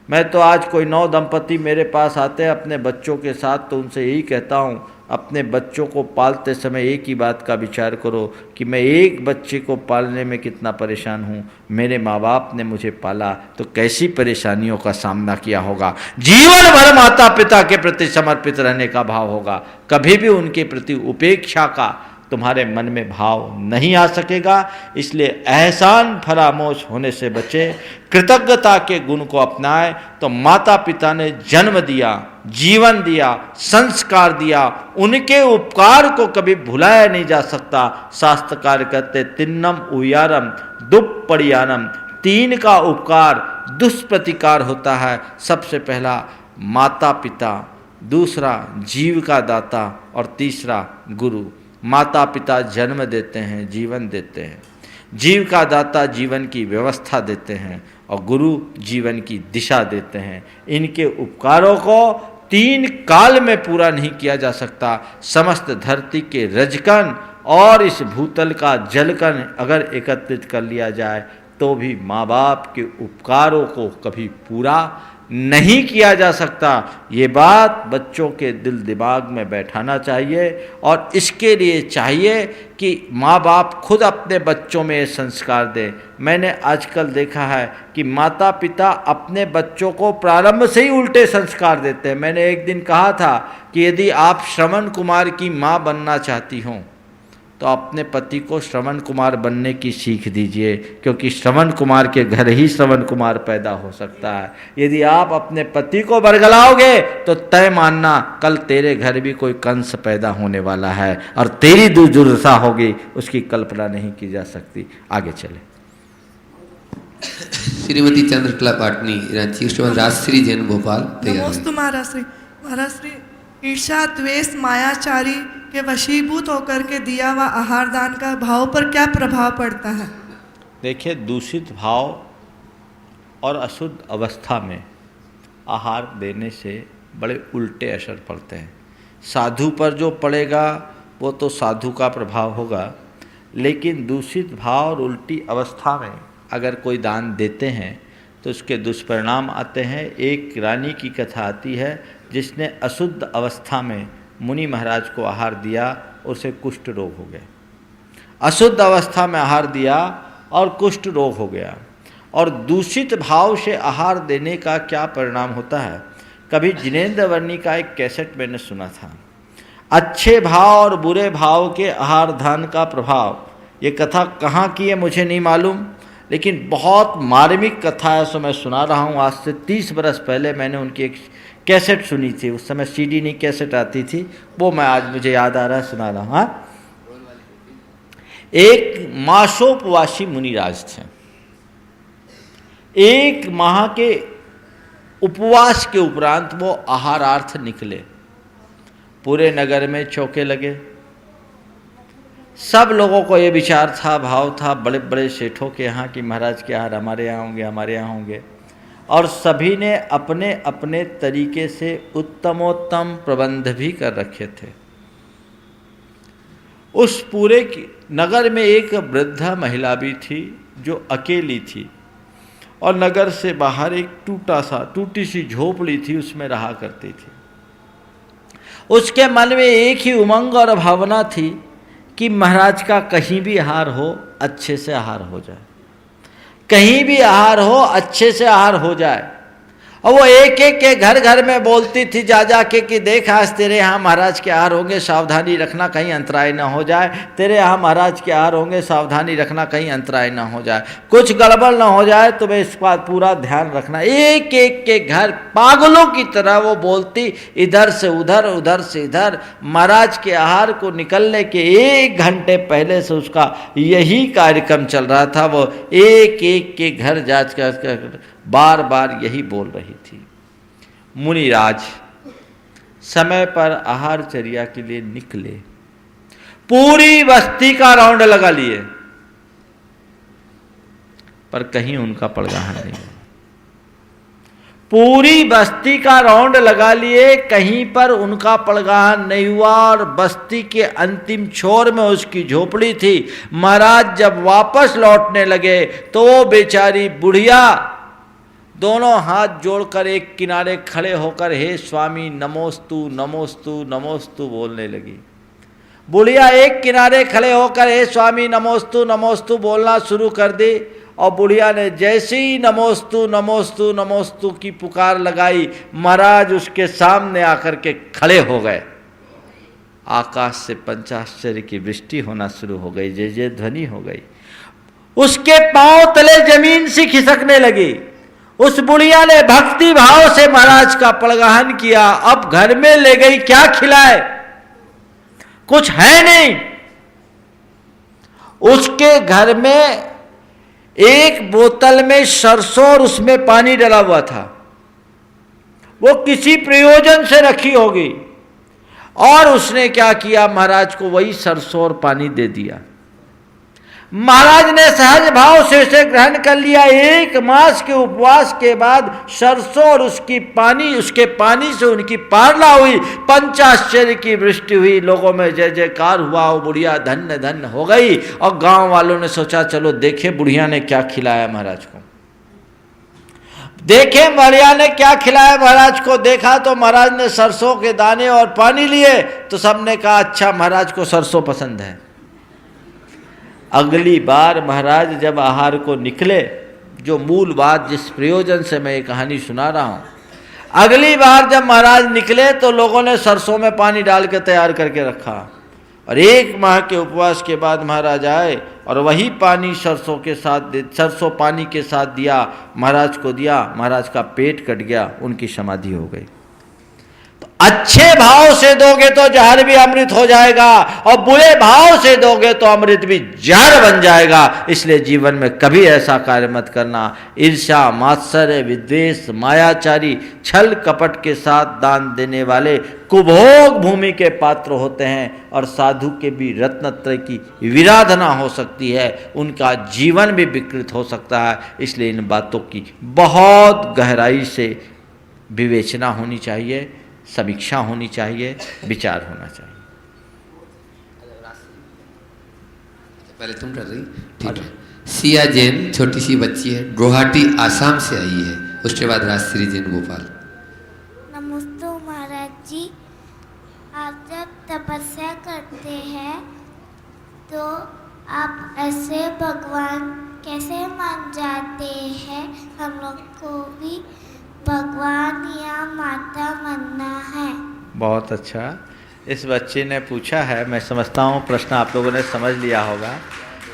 मैं तो आज कोई 9 दंपति मेरे पास आते हैं अपने बच्चों के साथ, तो उनसे यही कहता हूँ, अपने बच्चों को पालते समय एक ही बात का विचार करो कि मैं एक बच्चे को पालने में कितना परेशान हूँ। मेरे माँ बाप ने मुझे पाला तो कैसी परेशानियों का सामना किया होगा। जीवन भर माता पिता के प्रति समर्पित रहने का भाव होगा। कभी भी उनके प्रति उपेक्षा का तुम्हारे मन में भाव नहीं आ सकेगा। इसलिए एहसान फरामोश होने से बचे, कृतज्ञता के गुण को अपनाए। तो माता पिता ने जन्म दिया, जीवन दिया, संस्कार दिया, उनके उपकार को कभी भुलाया नहीं जा सकता। शास्त्रकार कहते तिन्नम उयारम दुप्पड़ियानम, 3 का उपकार दुष्प्रतिकार होता है। सबसे पहला माता पिता, दूसरा जीव का दाता और तीसरा गुरु। माता पिता जन्म देते हैं, जीवन देते हैं। जीव का दाता जीवन की व्यवस्था देते हैं और गुरु जीवन की दिशा देते हैं। इनके उपकारों को 3 काल में पूरा नहीं किया जा सकता। समस्त धरती के रजकण और इस भूतल का जलकण अगर एकत्रित कर लिया जाए तो भी माँ बाप के उपकारों को कभी पूरा नहीं किया जा सकता। ये बात बच्चों के दिल दिमाग में बैठाना चाहिए और इसके लिए चाहिए कि माँ बाप खुद अपने बच्चों में ये संस्कार दें। मैंने आजकल देखा है कि माता पिता अपने बच्चों को प्रारंभ से ही उल्टे संस्कार देते हैं। मैंने एक दिन कहा था कि यदि आप श्रवण कुमार की माँ बनना चाहती हों तो अपने पति को श्रवण कुमार बनने की सीख दीजिए, क्योंकि श्रवण कुमार के घर ही श्रवण कुमार पैदा हो सकता है। यदि आप अपने पति को बरगलाओगे तो तय मानना कल तेरे घर भी कोई कंस पैदा होने वाला है और तेरी दुर्दशा होगी, उसकी कल्पना नहीं की जा सकती। आगे चले। श्रीमती चंद्रकला पाटनी रांची, श्रीमती राजश्री जैन भोपाल तैयार हैं। नमोस्तु महाराज श्री ईर्ष्या द्वेष मायाचारी के वशीभूत होकर के दिया हुआ आहार दान का भाव पर क्या प्रभाव पड़ता है? देखिए, दूषित भाव और अशुद्ध अवस्था में आहार देने से बड़े उल्टे असर पड़ते हैं। साधु पर जो पड़ेगा वो तो साधु का प्रभाव होगा, लेकिन दूषित भाव और उल्टी अवस्था में अगर कोई दान देते हैं तो उसके दुष्परिणाम आते हैं। एक रानी की कथा आती है जिसने अशुद्ध अवस्था में मुनि महाराज को आहार दिया, उसे कुष्ठ रोग हो गया। अशुद्ध अवस्था में आहार दिया और कुष्ठ रोग हो गया। और दूषित भाव से आहार देने का क्या परिणाम होता है, कभी जिनेंद्र वर्णी का एक कैसेट मैंने सुना था, अच्छे भाव और बुरे भाव के आहार दान का प्रभाव। ये कथा कहाँ की है मुझे नहीं मालूम, लेकिन बहुत मार्मिक कथा है, सो मैं सुना रहा हूँ। आज से 30 बरस पहले मैंने उनकी एक कैसेट सुनी थी, उस समय सीडी नहीं कैसेट आती थी, वो मैं आज मुझे याद आ रहा है, सुना रहा हूँ। हाँ, एक मासोपवासी मुनिराज थे। एक माह के उपवास के उपरांत वो आहारार्थ निकले। पूरे नगर में चौके लगे। सब लोगों को ये विचार था, भाव था, बड़े बड़े सेठों के यहाँ कि महाराज के आहार हमारे यहाँ होंगे, हमारे यहाँ होंगे। और सभी ने अपने अपने तरीके से उत्तमोत्तम प्रबंध भी कर रखे थे। उस पूरे नगर में एक वृद्धा महिला भी थी जो अकेली थी, और नगर से बाहर एक टूटी सी झोपड़ी थी, उसमें रहा करती थी। उसके मन में एक ही उमंग और भावना थी कि महाराज का कहीं भी आहार हो, अच्छे से आहार हो जाए, कहीं भी आहार हो, अच्छे से आहार हो जाए। और वो एक एक के घर घर में बोलती थी जा जा के कि देख आज तेरे यहाँ महाराज के आहार होंगे, सावधानी रखना कहीं अंतराय ना हो जाए। तेरे यहाँ महाराज के आहार होंगे, सावधानी रखना कहीं अंतराय ना हो जाए, कुछ गड़बड़ ना हो जाए, तुम्हें इस बात पूरा ध्यान रखना। एक एक के घर पागलों की तरह वो बोलती, इधर से उधर, उधर से इधर। महाराज के आहार को निकलने के 1 घंटे पहले से उसका यही कार्यक्रम चल रहा था। वो एक एक के घर जांच कर बार बार यही बोल रही थी। मुनिराज समय पर आहारचर्या के लिए निकले, पूरी बस्ती का राउंड लगा लिए, पर कहीं उनका पड़गाह नहीं। पूरी बस्ती का राउंड लगा लिए, कहीं पर उनका पड़गाह नहीं हुआ। और बस्ती के अंतिम छोर में उसकी झोपड़ी थी। महाराज जब वापस लौटने लगे तो वो बेचारी बुढ़िया दोनों हाथ जोड़कर एक किनारे खड़े होकर हे स्वामी नमोस्तु नमोस्तु नमोस्तु बोलने लगी। बुढ़िया एक किनारे खड़े होकर हे स्वामी नमोस्तु नमोस्तु बोलना शुरू कर दी। और बुढ़िया ने जैसे ही नमोस्तु नमोस्तु नमोस्तु की पुकार लगाई, महाराज उसके सामने आकर के खड़े हो गए। आकाश से पंचाश्चर्य की वृष्टि होना शुरू हो गई, जय जय ध्वनि हो गई। उसके पांव तले जमीन से खिसकने लगी। उस बुढ़िया ने भक्ति भाव से महाराज का पड़गाहन किया। अब घर में ले गई, क्या खिलाए, कुछ है नहीं। उसके घर में एक बोतल में सरसों और उसमें पानी डला हुआ था, वो किसी प्रयोजन से रखी होगी। और उसने क्या किया, महाराज को वही सरसों और पानी दे दिया। महाराज ने सहज भाव से उसे ग्रहण कर लिया। 1 मास के उपवास के बाद सरसों और उसके पानी से उनकी पारना हुई, पंचाश्चर्य की वृष्टि हुई, लोगों में जय जयकार हुआ। वो बुढ़िया धन्य धन्य हो गई। और गांव वालों ने सोचा चलो देखे बुढ़िया ने क्या खिलाया महाराज को, देखे बुढ़िया ने क्या खिलाया महाराज को। देखा तो महाराज ने सरसों के दाने और पानी लिए, तो सबने कहा अच्छा महाराज को सरसों पसंद है। अगली बार महाराज जब आहार को निकले, जो मूल बात जिस प्रयोजन से मैं ये कहानी सुना रहा हूँ, अगली बार जब महाराज निकले तो लोगों ने सरसों में पानी डाल के तैयार करके रखा। और 1 माह के उपवास के बाद महाराज आए और वही पानी सरसों पानी के साथ दिया, महाराज को दिया, महाराज का पेट कट गया, उनकी समाधि हो गई। तो अच्छे भाव से दोगे तो जहर भी अमृत हो जाएगा और बुरे भाव से दोगे तो अमृत भी जहर बन जाएगा। इसलिए जीवन में कभी ऐसा कार्य मत करना। ईर्ष्या, मात्सर्य, विद्वेष, मायाचारी, छल कपट के साथ दान देने वाले कुभोग भूमि के पात्र होते हैं और साधु के भी रत्नत्रय की विराधना हो सकती है, उनका जीवन भी विकृत हो सकता है। इसलिए इन बातों की बहुत गहराई से विवेचना होनी चाहिए, समीक्षा होनी चाहिए, विचार होना चाहिए। पहले तुम कर रही, ठीक है। सिया जैन छोटी सी बच्ची है, गुवाहाटी आसाम से आई है। उसके बाद राजश्री जैन भोपाल। नमस्ते महाराज जी, आप जब तपस्या करते हैं तो आप ऐसे भगवान कैसे मान जाते हैं? हम लोग को भी भगवान या माता मानना है। बहुत अच्छा, इस बच्चे ने पूछा है। मैं समझता हूँ प्रश्न आप लोगों ने समझ लिया होगा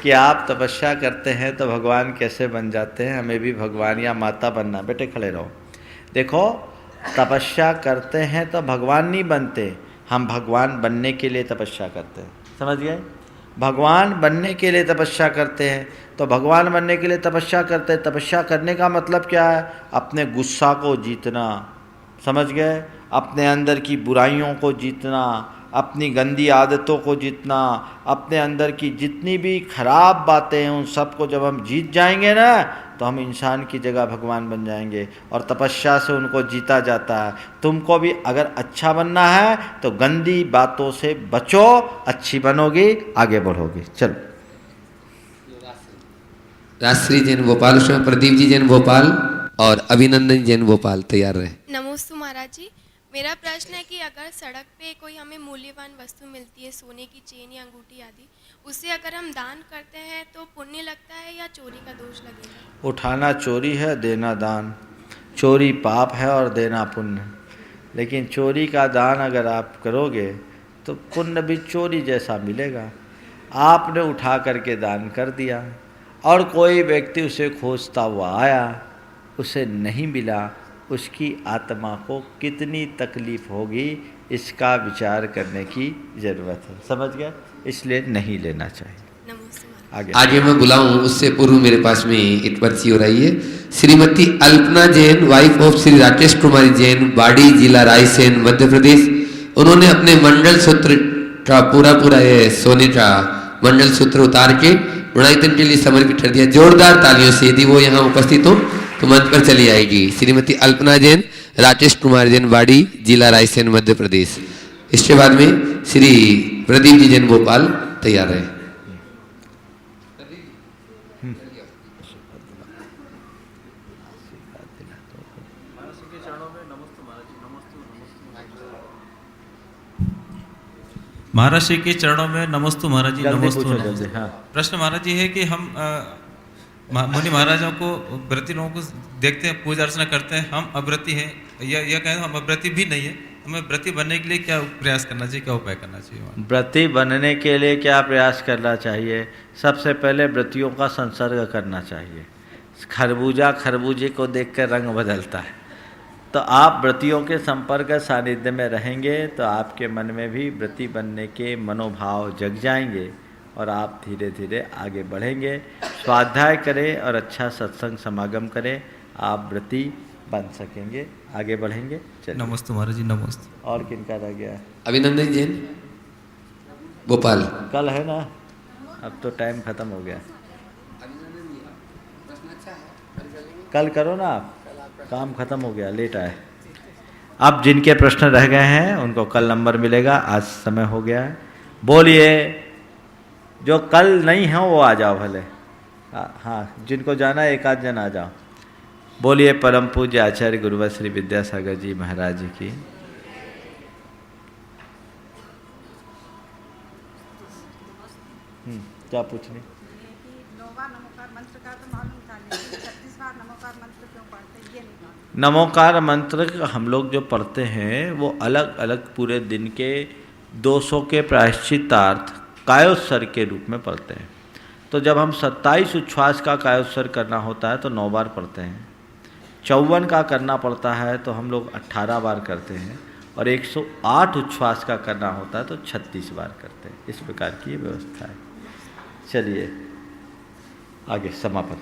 कि आप तपस्या करते हैं तो भगवान कैसे बन जाते हैं, हमें भी भगवान या माता बनना। बेटे खड़े रहो। देखो, तपस्या करते हैं तो भगवान नहीं बनते, हम भगवान बनने के लिए तपस्या करते हैं। समझ गए? भगवान बनने के लिए तपस्या करते हैं। तो भगवान बनने के लिए तपस्या करते हैं। तपस्या करने का मतलब क्या है? अपने गुस्सा को जीतना, समझ गए? अपने अंदर की बुराइयों को जीतना, अपनी गंदी आदतों को जीतना, अपने अंदर की जितनी भी खराब बातें हैं उन सब को जब हम जीत जाएंगे ना, तो हम इंसान की जगह भगवान बन जाएंगे। और तपस्या से उनको जीता जाता है। तुमको भी अगर अच्छा बनना है तो गंदी बातों से बचो, अच्छी बनोगी, आगे बढ़ोगी। चलो, राजश्री जैन भोपाल, उसमें प्रदीप जी जैन भोपाल और अभिनंदन जैन भोपाल तैयार रहे। नमस्ते महाराज जी, मेरा प्रश्न है कि अगर सड़क पे कोई हमें मूल्यवान वस्तु मिलती है, सोने की चेन या अंगूठी आदि, उसे अगर हम दान करते हैं तो पुण्य लगता है या चोरी का दोष लगेगा? उठाना चोरी है, देना दान। चोरी पाप है और देना पुण्य। लेकिन चोरी का दान अगर आप करोगे तो पुण्य भी चोरी जैसा मिलेगा। आपने उठा करके दान कर दिया और कोई व्यक्ति उसे खोजता हुआ आया, उसे नहीं मिला, उसकी आत्मा को कितनी तकलीफ होगी, इसका विचार करने की ज़रूरत है। समझ गए? इसलिए नहीं लेना चाहिए। आगे मैं बुलाऊं उससे पूर्व मेरे पास में एक पर्ची हो रही है। श्रीमती अल्पना जैन, वाइफ ऑफ श्री राकेश कुमारी जैन, बाड़ी, जिला रायसेन, मध्य प्रदेश। उन्होंने अपने मंडल सूत्र का पूरा ये सोने का मंडल सूत्र उतार के गुणायतन के लिए समर्पित कर दिया। जोरदार तालियों से, यदि वो यहाँ उपस्थित हो तो मंच पर चली आएगी। श्रीमती अल्पना जैन, राकेश कुमार जैन, बाड़ी, जिला रायसेन, मध्य प्रदेश। इसके बाद में श्री प्रदीप जी जैन भोपाल तैयार है। महाराज श्री के चरणों में नमस्तु महाराज जी, नमस्तु। हाँ। प्रश्न महाराज जी है कि हम मुनि महाराजों को, व्रती लोगों को देखते हैं, पूजा अर्चना करते हैं, हम अव्रती हैं, यह कहें हम अव्रती भी नहीं है, हमें व्रती बनने के लिए क्या प्रयास करना चाहिए, क्या उपाय करना चाहिए? व्रती बनने के लिए क्या प्रयास करना चाहिए? सबसे पहले व्रतियों का संसर्ग करना चाहिए। खरबूजे को देखकर रंग बदलता है। तो आप व्रतियों के संपर्क सानिध्य में रहेंगे तो आपके मन में भी व्रती बनने के मनोभाव जग जाएंगे और आप धीरे धीरे आगे बढ़ेंगे। स्वाध्याय करें और अच्छा सत्संग समागम करें, आप व्रती बन सकेंगे, आगे बढ़ेंगे। चलिए, नमस्ते महाराज जी, नमस्ते। और किनका रह गया? अभिनंदन जैन भोपाल। कल है ना, अब तो टाइम खत्म हो गया। कल करो ना आप, काम खत्म हो गया, लेट आए। अब जिनके प्रश्न रह गए हैं उनको कल नंबर मिलेगा, आज समय हो गया है। बोलिए, जो कल नहीं है वो आ जाओ भले। हाँ, जिनको जाना है एक आध जन आ जाओ। बोलिए परम पूज्य आचार्य गुरुवर श्री विद्यासागर जी महाराज जी की। क्या पूछने? नमोकार मंत्र हम लोग जो पढ़ते हैं वो अलग अलग पूरे दिन के दोषों के प्रायश्चितार्थ कायोत्सर्ग के रूप में पढ़ते हैं। तो जब हम 27 उच्छ्वास का कायोत्सर्ग करना होता है तो 9 बार पढ़ते हैं, 54 का करना पड़ता है तो हम लोग 18 बार करते हैं, और 108 उच्छ्वास का करना होता है तो 36 बार करते हैं। इस प्रकार की ये व्यवस्था है। चलिए आगे समापन।